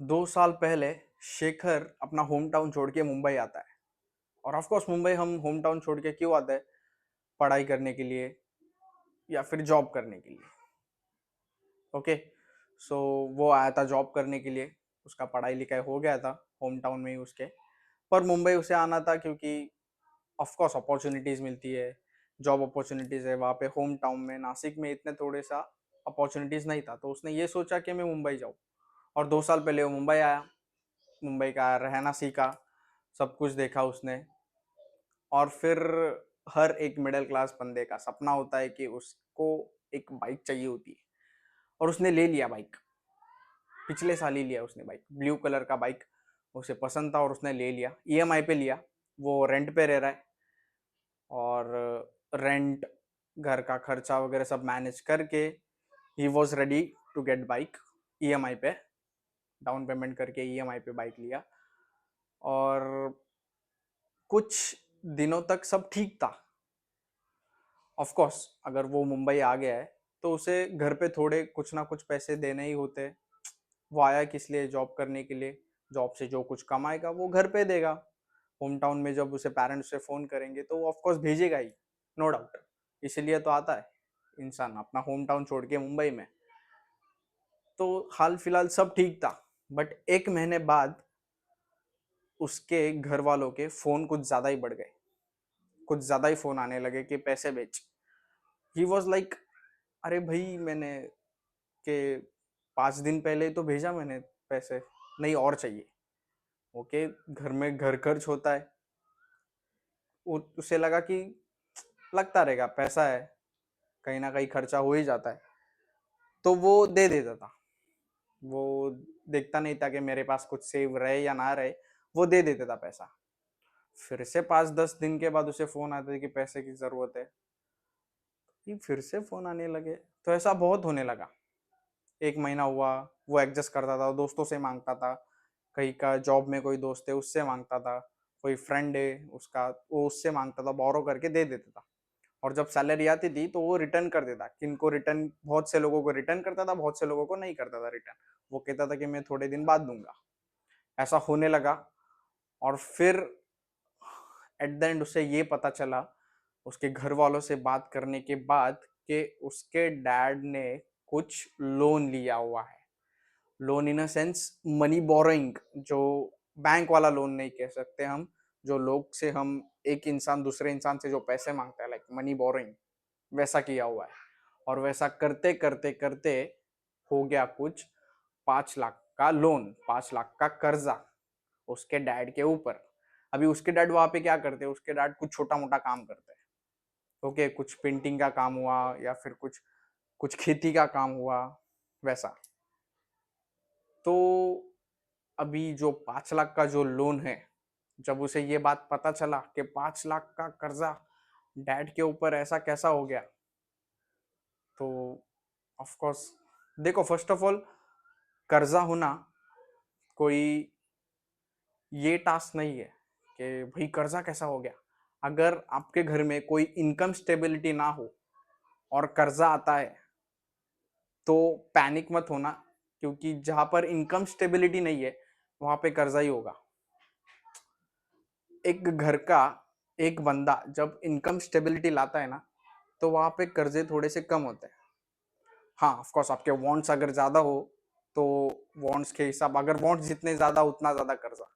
2 साल पहले शेखर अपना होम टाउन छोड़ के मुंबई आता है। और ऑफ कोर्स मुंबई हम होम टाउन छोड़ के क्यों आते हैं? पढ़ाई करने के लिए या फिर जॉब करने के लिए। ओके। सो वो आया था जॉब करने के लिए। उसका पढ़ाई लिखाई हो गया था होम टाउन में ही उसके। पर मुंबई उसे आना था क्योंकि ऑफ कोर्स अपॉर्चुनिटीज मिलती है। जॉब अपॉर्चुनिटीज है वहाँ पे होम टाउन में, नासिक में इतने थोड़े सा अपॉर्चुनिटीज नहीं था, तो उसने ये सोचा कि मैं मुंबई जाऊँ। और 2 साल पहले वो मुंबई आया। मुंबई का रहना सीखा, सब कुछ देखा उसने। और फिर हर एक मिडिल क्लास बंदे का सपना होता है कि उसको एक बाइक चाहिए होती है। और उसने ले लिया बाइक। पिछले साल ही लिया उसने बाइक, ब्लू कलर का बाइक। उसे पसंद था और उसने ले लिया, ईएमआई पे लिया। वो रेंट पे रह रहा है। और रेंट, घर का खर्चा वगैरह सब मैनेज करके ही was ready to get bike EMI पे। डाउन पेमेंट करके ईएमआई पे बाइक लिया। और कुछ दिनों तक सब ठीक था। ऑफ कोर्स अगर वो मुंबई आ गया है तो उसे घर पे थोड़े कुछ ना कुछ पैसे देने ही होते। वो आया किस लिए? जॉब करने के लिए। जॉब से जो कुछ कमाएगा वो घर पे देगा। होम टाउन में जब उसे पेरेंट्स से फोन करेंगे तो वो ऑफ कोर्स भेजेगा ही, नो डाउट। इसीलिए तो आता है इंसान अपना होम टाउन छोड़ के मुंबई में। तो हाल फिलहाल सब ठीक था। बट एक महीने बाद उसके घर वालों के फोन कुछ ज्यादा ही बढ़ गए। कुछ ज्यादा ही फोन आने लगे कि पैसे भेज। ही वॉज लाइक, अरे भाई मैंने के 5 दिन पहले ही तो भेजा मैंने पैसे, नहीं और चाहिए। ओके, घर में घर खर्च होता है। उसे लगा कि लगता रहेगा पैसा है, कहीं ना कहीं खर्चा हो ही जाता है, तो वो दे देता था। वो देखता नहीं था कि मेरे पास कुछ सेव रहे या ना रहे, वो दे देता था पैसा। फिर से 5-10 दिन के बाद उसे फोन आता है कि पैसे की जरूरत है। ये फिर से फोन आने लगे, तो ऐसा बहुत होने लगा। एक महीना हुआ, वो एडजस्ट करता था, दोस्तों से मांगता था। कहीं का जॉब में कोई दोस्त है उससे मांगता था। कोई फ्रेंड है उसका, वो उससे मांगता था, बोरो करके दे देता था। और जब सैलरी आती थी तो वो रिटर्न कर देता। किनको रिटर्न? बहुत से लोगों को रिटर्न करता था, बहुत से लोगों को नहीं करता था रिटर्न। वो कहता था कि मैं थोड़े दिन बाद दूंगा। ऐसा होने लगा। और फिर एट द एंड उसे ये पता चला, उसके घर वालों से बात करने के बाद, कि उसके डैड ने कुछ लोन लिया हुआ है। Loan in a sense money borrowing, जो बैंक वाला लोन नहीं कह सकते हम। जो लोग से हम, एक इंसान दूसरे इंसान से जो पैसे मांगता है, लाइक मनी बोरोइंग, वैसा किया हुआ है। और वैसा करते करते करते हो गया कुछ 5 लाख का लोन, 5 लाख का कर्जा उसके डैड के ऊपर। अभी उसके डैड वहां पे क्या करते हैं? उसके डैड कुछ छोटा मोटा काम करते हैं। ओके, कुछ पेंटिंग का काम हुआ या फिर कुछ कुछ खेती का काम हुआ, वैसा। तो अभी जो 5 लाख का जो लोन है, जब उसे ये बात पता चला कि 5 लाख का कर्जा डैड के ऊपर ऐसा कैसा हो गया, तो ऑफ कोर्स, देखो फर्स्ट ऑफ ऑल, कर्जा होना कोई ये टास्क नहीं है कि भाई कर्जा कैसा हो गया। अगर आपके घर में कोई इनकम स्टेबिलिटी ना हो और कर्जा आता है तो पैनिक मत होना। क्योंकि जहां पर इनकम स्टेबिलिटी नहीं है वहां पे कर्जा ही होगा। एक घर का एक बंदा जब इनकम स्टेबिलिटी लाता है ना, तो वहां पे कर्जे थोड़े से कम होते हैं। हाँ ऑफ कोर्स, आपके वांट्स अगर ज्यादा हो तो वांट्स के हिसाब, अगर वांट्स जितने ज्यादा उतना ज्यादा कर्जा।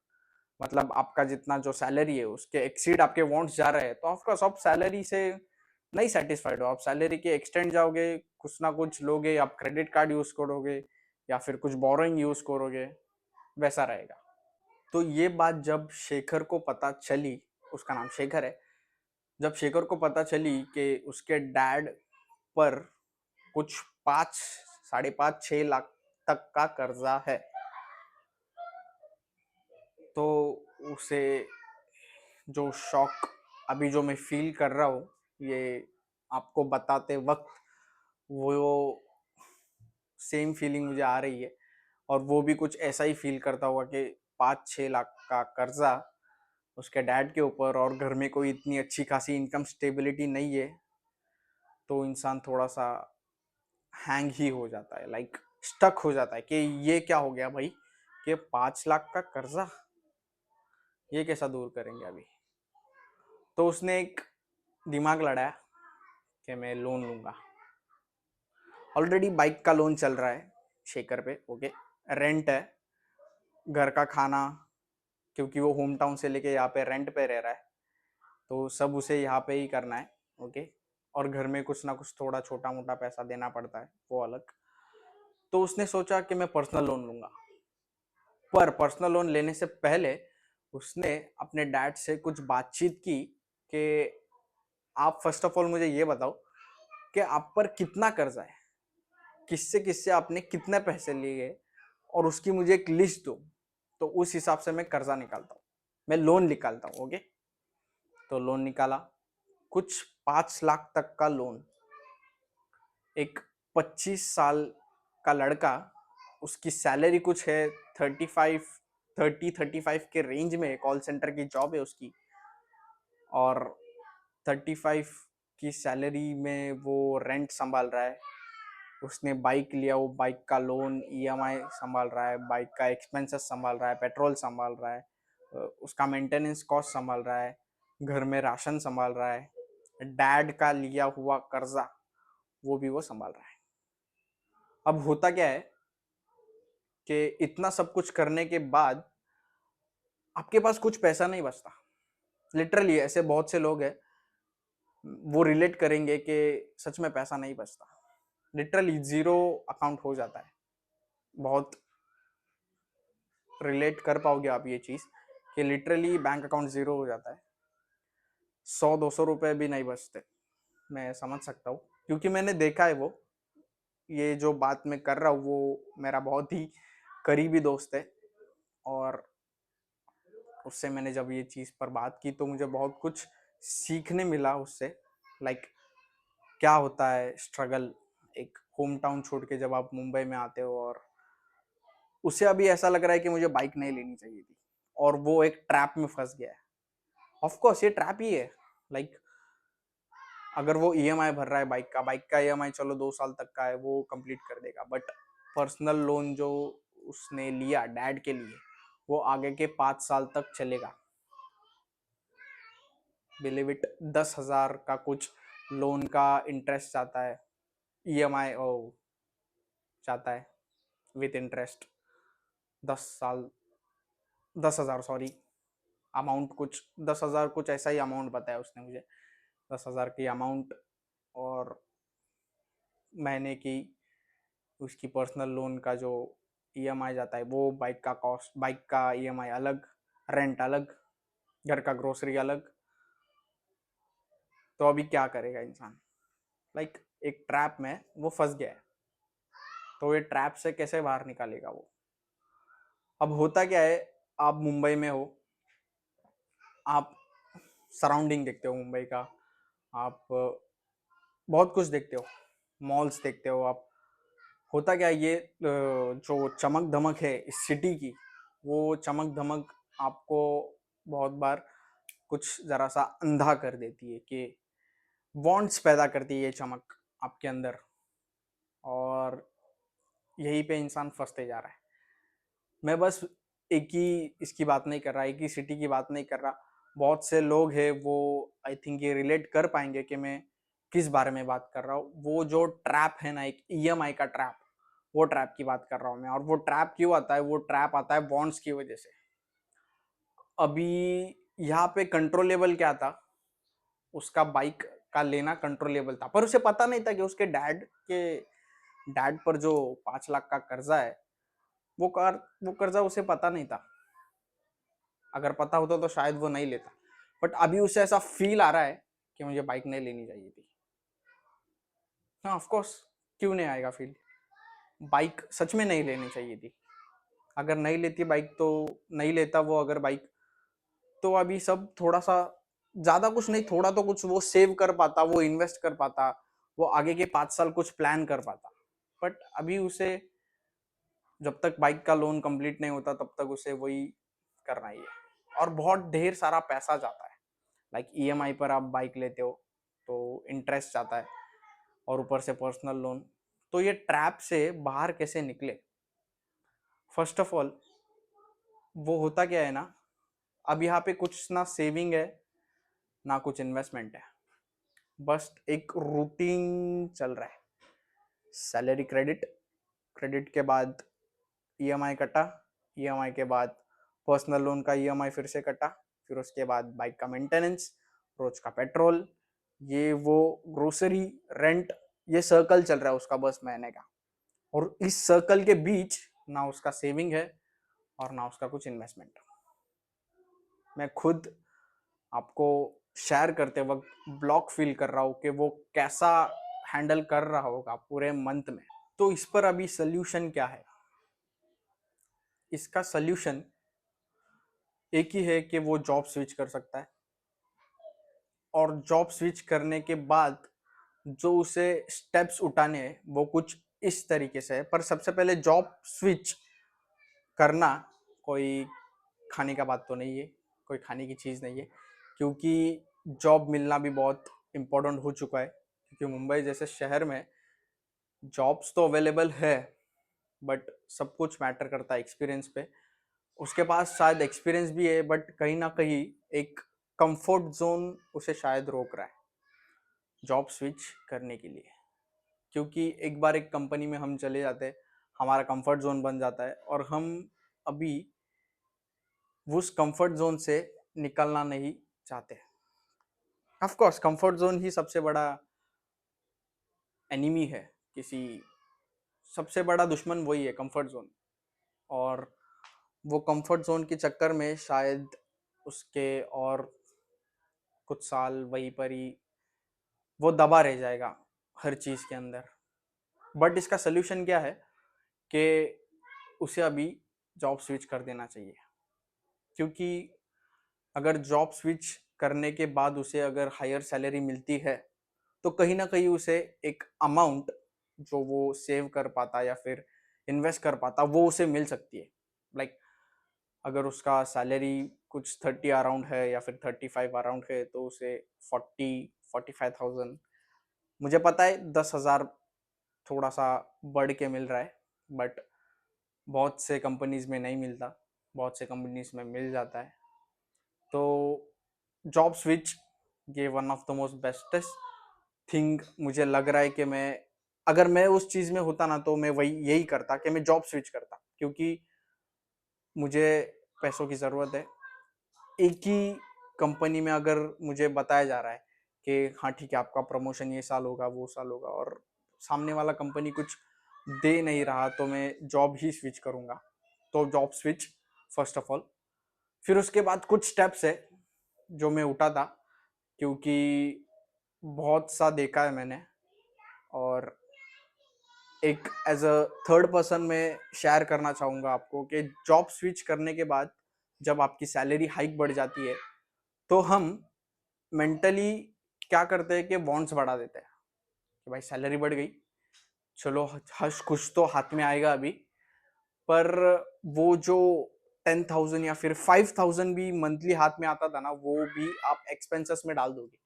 मतलब आपका जितना जो सैलरी है उसके एक्सीड आपके वांट्स जा रहे हैं, तो ऑफ कोर्स आप सैलरी से नहीं सेटिस्फाइड हो, आप सैलरी के एक्सटेंड जाओगे, कुछ ना कुछ लोगे, आप क्रेडिट कार्ड यूज करोगे या फिर कुछ बोरोइंग यूज करोगे, वैसा रहेगा। तो ये बात जब शेखर को पता चली, उसका नाम शेखर है, जब शेखर को पता चली कि उसके डैड पर कुछ 5, 5.5, 6 लाख तक का कर्जा है, तो उसे जो शॉक अभी जो मैं फील कर रहा हूँ, ये आपको बताते वक्त वो सेम फीलिंग मुझे आ रही है। और वो भी कुछ ऐसा ही फील करता हुआ कि 5-6 लाख का कर्जा उसके डैड के ऊपर, और घर में कोई इतनी अच्छी खासी इनकम स्टेबिलिटी नहीं है, तो इंसान थोड़ा सा हैंग ही हो जाता है, लाइक स्टक हो जाता है कि ये क्या हो गया भाई, कि 5 लाख का कर्जा ये कैसा दूर करेंगे अभी। तो उसने एक दिमाग लड़ाया कि मैं लोन लूंगा। ऑलरेडी बाइक का लोन चल रहा है शेखर पे, ओके। रेंट है, घर का खाना, क्योंकि वो होम टाउन से लेके यहाँ पे रेंट पे रह रहा है, तो सब उसे यहाँ पे ही करना है, ओके। और घर में कुछ ना कुछ थोड़ा छोटा मोटा पैसा देना पड़ता है, वो अलग। तो उसने सोचा कि मैं पर्सनल लोन लूंगा। पर पर्सनल लोन लेने से पहले उसने अपने डैड से कुछ बातचीत की कि आप फर्स्ट ऑफ ऑल मुझे ये बताओ कि आप पर कितना कर्जा है, किससे किससे आपने कितने पैसे लिए, और उसकी मुझे एक लिस्ट दो, तो उस हिसाब से मैं कर्जा निकालता हूँ, मैं लोन निकालता हूँ, ओके। तो लोन निकाला, कुछ 5 लाख तक का लोन। एक 25 साल का लड़का, उसकी सैलरी कुछ है 35 के रेंज में, कॉल सेंटर की जॉब है उसकी, और 35 की सैलरी में वो रेंट संभाल रहा है। उसने बाइक लिया, वो बाइक का लोन ईएमआई संभाल रहा है, बाइक का एक्सपेंसेस संभाल रहा है, पेट्रोल संभाल रहा है, उसका मेंटेनेंस कॉस्ट संभाल रहा है, घर में राशन संभाल रहा है, डैड का लिया हुआ कर्जा वो भी वो संभाल रहा है। अब होता क्या है कि इतना सब कुछ करने के बाद आपके पास कुछ पैसा नहीं बचता। लिटरली ऐसे बहुत से लोग हैं, वो रिलेट करेंगे कि सच में पैसा नहीं बचता। लिटरली जीरो अकाउंट हो जाता है। बहुत रिलेट कर पाओगे आप ये चीज कि लिटरली बैंक अकाउंट जीरो हो जाता है। 100-200 रुपए भी नहीं बचते। मैं समझ सकता हूँ, क्योंकि मैंने देखा है वो। ये जो बात मैं कर रहा हूँ वो मेरा बहुत ही करीबी दोस्त है, और उससे मैंने जब ये चीज़ पर बात की तो मुझे बहुत कुछ सीखने मिला उससे। लाइक क्या होता है स्ट्रगल, एक होम टाउन छोड़ के जब आप मुंबई में आते हो, और उसे अभी ऐसा लग रहा है कि मुझे बाइक नहीं लेनी चाहिए थी, और वो एक ट्रैप में फंस गया है। ऑफ कोर्स ये ट्रैप ही है। लाइक अगर वो ईएमआई भर रहा है बाइक का ईएमआई चलो 2 साल तक का है, वो कंप्लीट कर देगा, बट पर्सनल लोन जो उसने लिया डैड के लिए, वो आगे के 5 साल तक चलेगा। बिलीव इट, 10,000 का कुछ लोन का इंटरेस्ट जाता है, ईएमआई ओ जाता है विथ इंटरेस्ट। 10 साल, 10,000 सॉरी, अमाउंट कुछ 10,000 कुछ ऐसा ही अमाउंट बताया उसने मुझे, 10,000 की अमाउंट। और महीने की उसकी पर्सनल लोन का जो ईएमआई जाता है, वो बाइक का कॉस्ट, बाइक का ईएमआई अलग, रेंट अलग, घर का ग्रोसरी अलग। तो अभी क्या करेगा इंसान। लाइक एक ट्रैप में वो फंस गया है, तो ये ट्रैप से कैसे बाहर निकालेगा वो। अब होता क्या है, आप मुंबई में हो, आप सराउंडिंग देखते हो मुंबई का, आप बहुत कुछ देखते हो, मॉल्स देखते हो आप। होता क्या है, ये जो चमक धमक है इस सिटी की, वो चमक धमक आपको बहुत बार कुछ जरा सा अंधा कर देती है, कि वांट्स पैदा करती है ये चमक आपके अंदर, और यहीं पे इंसान फंसते जा रहा है। मैं बस एक ही इसकी बात नहीं कर रहा, एक ही सिटी की बात नहीं कर रहा। बहुत से लोग हैं वो आई थिंक ये रिलेट कर पाएंगे कि मैं किस बारे में बात कर रहा हूँ। वो जो ट्रैप है ना, एक ईएमआई का ट्रैप, वो ट्रैप की बात कर रहा हूँ मैं। और वो ट्रैप क्यों आता है, वो ट्रैप आता है बॉन्ड्स की वजह से। अभी यहाँ पे कंट्रोलेबल क्या था, उसका बाइक का लेना कंट्रोलेबल था, पर उसे पता नहीं था कि उसके डैड पर जो 5 लाख का कर्जा है, वो कर्जा उसे पता नहीं था। अगर पता होता तो शायद वो नहीं लेता। बट अभी उसे ऐसा फील आ रहा है कि मुझे बाइक नहीं लेनी चाहिए थी। हाँ ऑफ कोर्स, क्यों नहीं आएगा फील। बाइक सच में नहीं लेनी चाहिए थी। अगर नहीं लेती बाइक तो नहीं लेता वो, अगर बाइक तो अभी सब थोड़ा सा, ज्यादा कुछ नहीं, थोड़ा तो कुछ वो सेव कर पाता, वो इन्वेस्ट कर पाता, वो आगे के 5 साल कुछ प्लान कर पाता। बट अभी उसे जब तक बाइक का लोन कंप्लीट नहीं होता तब तक उसे वही करना ही है, और बहुत ढेर सारा पैसा जाता है। लाइक ईएमआई पर आप बाइक लेते हो तो इंटरेस्ट जाता है, और ऊपर से पर्सनल लोन। तो ये ट्रैप से बाहर कैसे निकले। फर्स्ट ऑफ ऑल वो होता क्या है ना, अब यहाँ पे कुछ ना सेविंग है ना कुछ इन्वेस्टमेंट है, बस एक रूटीन चल रहा है। सैलरी क्रेडिट, क्रेडिट के बाद ईएमआई कटा, ईएमआई के बाद पर्सनल लोन का ईएमआई फिर से कटा, फिर उसके बाद बाइक का मेंटेनेंस, रोज का पेट्रोल, ये वो, ग्रोसरी, रेंट, ये सर्कल चल रहा है उसका बस महीने का। और इस सर्कल के बीच ना उसका सेविंग है और ना उसका कुछ इन्वेस्टमेंट। मैं खुद आपको शेयर करते वक्त ब्लॉक फील कर रहा हूँ कि वो कैसा हैंडल कर रहा होगा पूरे मंथ में। तो इस पर अभी सोल्यूशन क्या है? इसका सोल्यूशन एक ही है कि वो जॉब स्विच कर सकता है, और जॉब स्विच करने के बाद जो उसे स्टेप्स उठाने हैं वो कुछ इस तरीके से है। पर सबसे पहले जॉब स्विच करना कोई खाने का बात तो नहीं है, कोई खाने की चीज़ नहीं है, क्योंकि जॉब मिलना भी बहुत इम्पोर्टेंट हो चुका है। क्योंकि मुंबई जैसे शहर में जॉब्स तो अवेलेबल है, बट सब कुछ मैटर करता है एक्सपीरियंस पे। उसके पास शायद एक्सपीरियंस भी है, बट कहीं ना कहीं एक कंफर्ट जोन उसे शायद रोक रहा है जॉब स्विच करने के लिए। क्योंकि एक बार एक कंपनी में हम चले जाते हैं, हमारा कंफर्ट जोन बन जाता है, और हम अभी उस कंफर्ट जोन से निकलना नहीं चाहते। ऑफ कोर्स कंफर्ट जोन ही सबसे बड़ा एनिमी है किसी, सबसे बड़ा दुश्मन वही है, कंफर्ट जोन। और वो कंफर्ट जोन के चक्कर में शायद उसके और कुछ साल वहीं पर ही वो दबा रह जाएगा हर चीज़ के अंदर। बट इसका सोल्यूशन क्या है कि उसे अभी जॉब स्विच कर देना चाहिए। क्योंकि अगर जॉब स्विच करने के बाद उसे अगर हायर सैलरी मिलती है, तो कहीं ना कहीं उसे एक अमाउंट जो वो सेव कर पाता या फिर इन्वेस्ट कर पाता वो उसे मिल सकती है। लाइक अगर उसका सैलरी कुछ 30 अराउंड है या फिर 35 अराउंड है, तो उसे 40-45,000, मुझे पता है 10,000 थोड़ा सा बढ़ के मिल रहा है, बट बहुत से कंपनीज में नहीं मिलता, बहुत से कंपनीज में मिल जाता है। तो जॉब स्विच ये one of the most bestest thing मुझे लग रहा है कि मैं, अगर मैं उस चीज़ में होता ना तो मैं वही यही करता कि मैं जॉब स्विच करता। क्योंकि मुझे पैसों की ज़रूरत है। एक ही कंपनी में अगर मुझे बताया जा रहा है कि हाँ ठीक है आपका प्रमोशन ये साल होगा वो साल होगा, और सामने वाला कंपनी कुछ दे नहीं रहा, तो मैं जॉब ही स्विच करूँगा। तो job switch first of all, फिर उसके बाद कुछ स्टेप्स है जो मैं उठा था, क्योंकि बहुत सा देखा है मैंने। और एक एज अ थर्ड पर्सन में शेयर करना चाहूँगा आपको कि जॉब स्विच करने के बाद जब आपकी सैलरी हाइक बढ़ जाती है, तो हम मेंटली क्या करते हैं कि वॉन्ट्स बढ़ा देते हैं कि भाई सैलरी बढ़ गई, चलो हश खुश तो हाथ में आएगा अभी। पर वो जो 10,000 या फिर 5,000 भी मंथली हाथ में आता था ना, वो भी आप एक्सपेंसेस में डाल दोगे।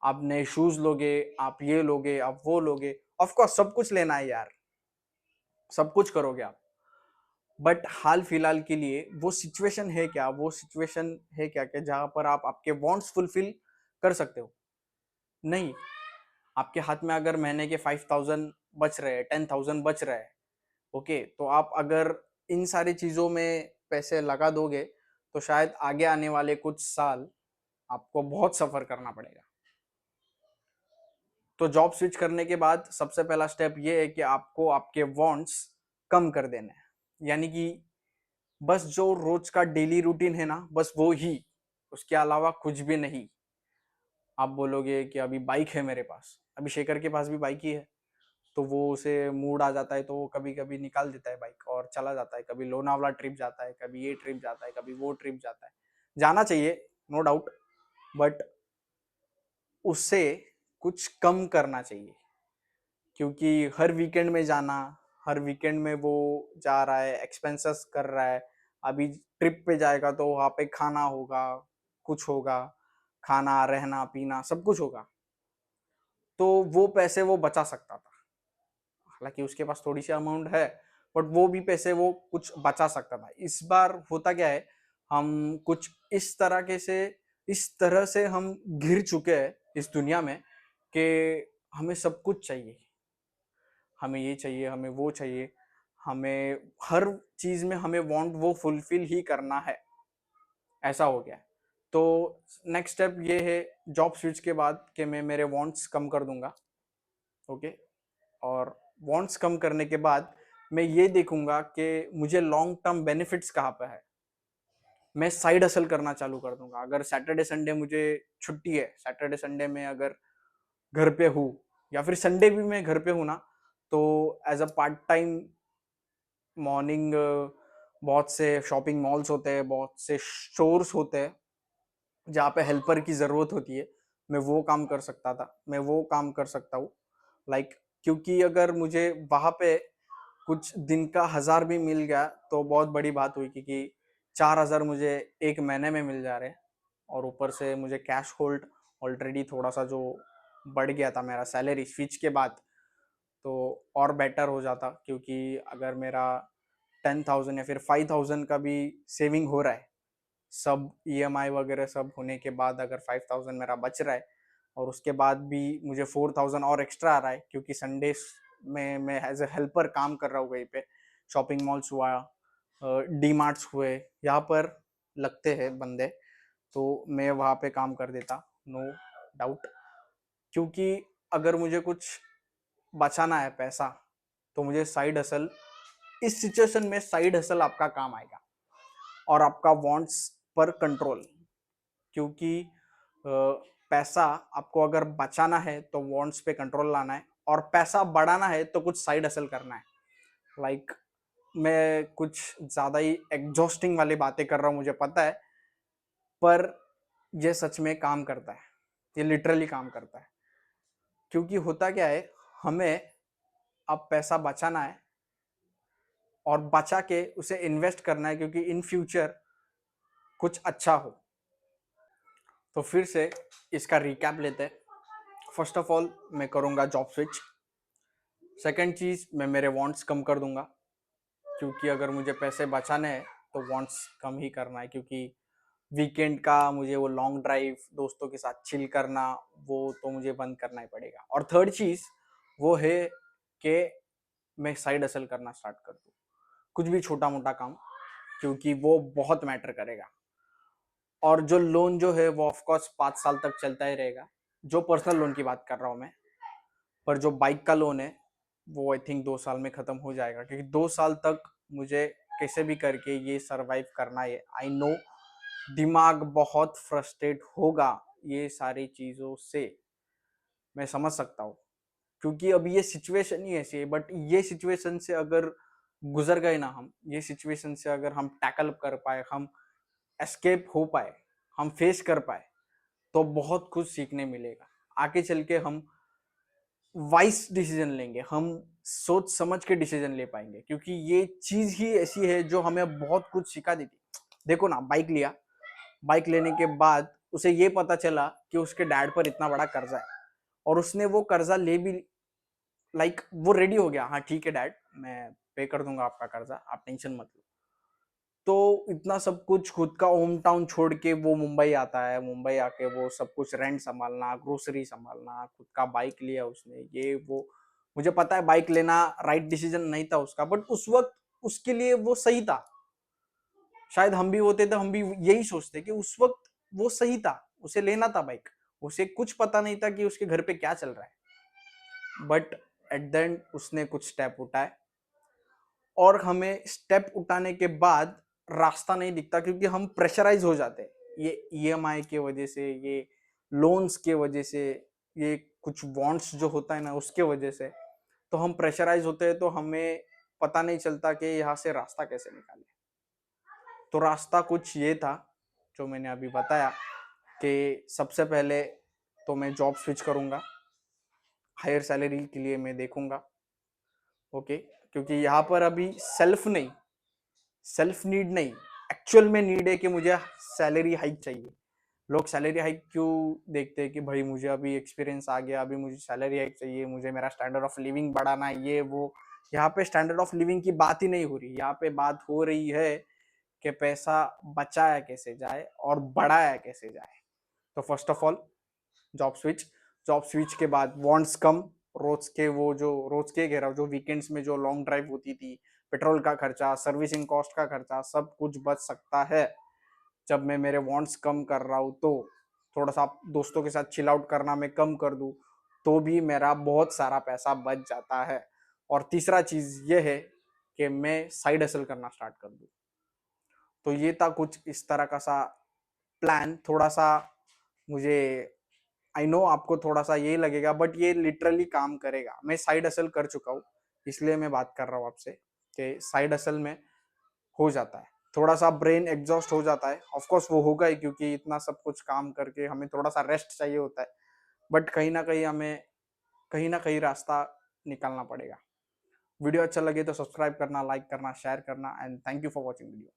आप नए शूज लोगे, आप ये लोगे, आप वो लोगे, ऑफ कोर्स सब कुछ लेना है यार, सब कुछ करोगे आप। बट हाल फिलहाल के लिए वो सिचुएशन है क्या, वो सिचुएशन है क्या कि जहां पर आप आपके वांट्स फुलफिल कर सकते हो? नहीं। आपके हाथ में अगर महीने के 5,000 बच रहे हैं, 10,000 बच रहे हैं, ओके, तो आप अगर इन सारी चीजों में पैसे लगा दोगे, तो शायद आगे आने वाले कुछ साल आपको बहुत सफर करना पड़ेगा। तो जॉब स्विच करने के बाद सबसे पहला स्टेप ये है कि आपको आपके वांट्स कम कर देने हैं। यानी कि बस जो रोज का डेली रूटीन है ना, बस वो ही, उसके अलावा कुछ भी नहीं। आप बोलोगे कि अभी बाइक है मेरे पास, अभी शेखर के पास भी बाइक ही है, तो वो उसे मूड आ जाता है तो वो कभी कभी निकाल देता है बाइक और चला जाता है। कभी लोनावला ट्रिप जाता है, कभी ये ट्रिप जाता है, कभी वो ट्रिप जाता है। जाना चाहिए, नो डाउट, बट उससे कुछ कम करना चाहिए। क्योंकि हर वीकेंड में जाना, हर वीकेंड में वो जा रहा है, एक्सपेंसेस कर रहा है। अभी ट्रिप पे जाएगा तो वहाँ पे खाना होगा, कुछ होगा, खाना रहना पीना सब कुछ होगा, तो वो पैसे वो बचा सकता था। हालांकि उसके पास थोड़ी सी अमाउंट है, बट वो भी पैसे वो कुछ बचा सकता था। इस बार होता क्या है, हम कुछ इस तरह से हम घिर चुके हैं इस दुनिया में कि हमें सब कुछ चाहिए, हमें ये चाहिए, हमें वो चाहिए, हमें हर चीज में हमें वांट वो फुलफिल ही करना है, ऐसा हो गया है। तो नेक्स्ट स्टेप ये है जॉब स्विच के बाद कि मैं मेरे वांट्स कम कर दूंगा। ओके, और वांट्स कम करने के बाद मैं ये देखूंगा कि मुझे लॉन्ग टर्म बेनिफिट्स कहाँ पे है। मैं साइड हसल करना चालू कर दूंगा। अगर सैटरडे संडे मुझे छुट्टी है, सैटरडे संडे में अगर घर पे हूँ, या फिर संडे भी मैं घर पे हूँ ना, तो as a part time morning बहुत से शॉपिंग मॉल्स होते हैं, बहुत से स्टोर्स होते हैं जहाँ पे हेल्पर की ज़रूरत होती है, मैं वो काम कर सकता हूँ। लाइक क्योंकि अगर मुझे वहाँ पे कुछ दिन का 1000 भी मिल गया तो बहुत बड़ी बात हुई, क्योंकि 4000 मुझे एक महीने में मिल जा रहे हैं, और ऊपर से मुझे कैश होल्ड ऑलरेडी थोड़ा सा जो बढ़ गया था मेरा सैलरी स्विच के बाद, तो और बेटर हो जाता। क्योंकि अगर मेरा 10,000 या फिर 5,000 का भी सेविंग हो रहा है, सब ईएमआई वगैरह सब होने के बाद अगर 5,000 मेरा बच रहा है, और उसके बाद भी मुझे 4,000 और एक्स्ट्रा आ रहा है, क्योंकि संडे में मैं एज ए हेल्पर काम कर रहा हूँ कहीं पे, शॉपिंग मॉल्स हुआ, डी मार्ट्स हुए, यहाँ पर लगते हैं बंदे, तो मैं वहाँ पे काम कर देता, नो डाउट। क्योंकि अगर मुझे कुछ बचाना है पैसा, तो मुझे साइड हसल, इस सिचुएशन में साइड हसल आपका काम आएगा, और आपका वांट्स पर कंट्रोल। क्योंकि पैसा आपको अगर बचाना है तो वांट्स पे कंट्रोल लाना है, और पैसा बढ़ाना है तो कुछ साइड हसल करना है। लाइक मैं कुछ ज़्यादा ही एग्जॉस्टिंग वाली बातें कर रहा हूँ, मुझे पता है, पर ये सच में काम करता है, ये लिटरली काम करता है। क्योंकि होता क्या है, हमें अब पैसा बचाना है और बचा के उसे इन्वेस्ट करना है, क्योंकि इन फ्यूचर कुछ अच्छा हो। तो फिर से इसका रिकैप लेते हैं। फर्स्ट ऑफ ऑल मैं करूँगा जॉब स्विच। सेकंड चीज़, मैं मेरे वांट्स कम कर दूंगा, क्योंकि अगर मुझे पैसे बचाने हैं तो वांट्स कम ही करना है, क्योंकि वीकेंड का मुझे वो लॉन्ग ड्राइव दोस्तों के साथ चिल करना, वो तो मुझे बंद करना ही पड़ेगा। और थर्ड चीज़ वो है कि मैं साइड हसल करना स्टार्ट कर दूँ, कुछ भी छोटा मोटा काम, क्योंकि वो बहुत मैटर करेगा। और जो लोन जो है वो ऑफकोर्स 5 साल तक चलता ही रहेगा, जो पर्सनल लोन की बात कर रहा हूँ मैं। पर जो बाइक का लोन है वो आई थिंक 2 साल में ख़त्म हो जाएगा, क्योंकि 2 साल तक मुझे कैसे भी करके ये सरवाइव करना है। आई नो दिमाग बहुत फ्रस्ट्रेट होगा ये सारी चीज़ों से, मैं समझ सकता हूँ, क्योंकि अभी ये सिचुएशन ही ऐसी है। बट ये सिचुएशन से अगर गुजर गए ना हम, ये सिचुएशन से अगर हम टैकल कर पाए, हम एस्केप हो पाए, हम फेस कर पाए, तो बहुत कुछ सीखने मिलेगा। आगे चल के हम वाइस डिसीजन लेंगे, हम सोच समझ के डिसीजन ले पाएंगे, क्योंकि ये चीज ही ऐसी है जो हमें बहुत कुछ सिखा देती। देखो ना, बाइक लिया, बाइक लेने के बाद उसे ये पता चला कि उसके डैड पर इतना बड़ा कर्जा है, और उसने वो कर्जा ले भी, लाइक वो रेडी हो गया, हाँ ठीक है डैड, मैं पे कर दूंगा आपका कर्जा, आप टेंशन मत लो। तो इतना सब कुछ खुद का होम टाउन छोड़ के वो मुंबई आता है, मुंबई आके वो सब कुछ रेंट संभालना, ग्रोसरी संभालना, खुद का बाइक लिया उसने, ये वो। मुझे पता है बाइक लेना राइट डिसीजन नहीं था उसका, बट उस वक्त उसके लिए वो सही था। शायद हम भी होते तो हम भी यही सोचते कि उस वक्त वो सही था, उसे लेना था बाइक। उसे कुछ पता नहीं था कि उसके घर पे क्या चल रहा है, बट एट द एंड उसने कुछ स्टेप उठाए। और हमें स्टेप उठाने के बाद रास्ता नहीं दिखता, क्योंकि हम प्रेशराइज हो जाते हैं, ये ईएमआई की वजह से, ये लोन्स के वजह से, ये कुछ वांट्स जो होता है ना उसके वजह से। तो हम प्रेशराइज होते हैं, तो हमें पता नहीं चलता कि यहाँ से रास्ता कैसे निकाले। तो रास्ता कुछ ये था जो मैंने अभी बताया, कि सबसे पहले तो मैं जॉब स्विच करूंगा, हायर सैलरी के लिए मैं देखूंगा। ओके, क्योंकि यहाँ पर अभी सेल्फ नीड नहीं, एक्चुअल में नीड है कि मुझे सैलरी हाइक चाहिए। लोग सैलरी हाइक क्यों देखते हैं कि भाई मुझे अभी एक्सपीरियंस आ गया, अभी मुझे सैलरी हाइक चाहिए, मुझे मेरा स्टैंडर्ड ऑफ लिविंग बढ़ाना है, ये वो। यहाँ पे स्टैंडर्ड ऑफ लिविंग की बात ही नहीं हो रही, यहाँ पे बात हो रही है कि पैसा बचाया कैसे जाए और बढ़ाया कैसे जाए। तो first of all job switch, job switch के बाद वॉन्ट्स कम, रोज के कह रहा हूँ, जो वीकेंड्स में जो लॉन्ग ड्राइव होती थी, पेट्रोल का खर्चा, सर्विसिंग कॉस्ट का खर्चा, सब कुछ बच सकता है जब मैं मेरे वॉन्ट्स कम कर रहा हूँ। तो थोड़ा सा दोस्तों के साथ चिल आउट करना मैं कम कर दूँ तो भी मेरा बहुत सारा पैसा बच जाता है। और तीसरा चीज ये है कि मैं साइड हसल करना स्टार्ट कर दूँ। तो ये था कुछ इस तरह का सा प्लान। थोड़ा सा मुझे, आई नो आपको थोड़ा सा ये लगेगा, बट ये लिटरली काम करेगा। मैं साइड हसल कर चुका हूँ, इसलिए मैं बात कर रहा हूँ आपसे कि साइड हसल में हो जाता है, थोड़ा सा ब्रेन एग्जॉस्ट हो जाता है। ऑफ कोर्स वो होगा ही, क्योंकि इतना सब कुछ काम करके हमें थोड़ा सा रेस्ट चाहिए होता है, बट कहीं ना कहीं हमें कहीं ना कहीं रास्ता निकालना पड़ेगा। वीडियो अच्छा लगे तो सब्सक्राइब करना, लाइक करना, शेयर करना, and thank you for watching video.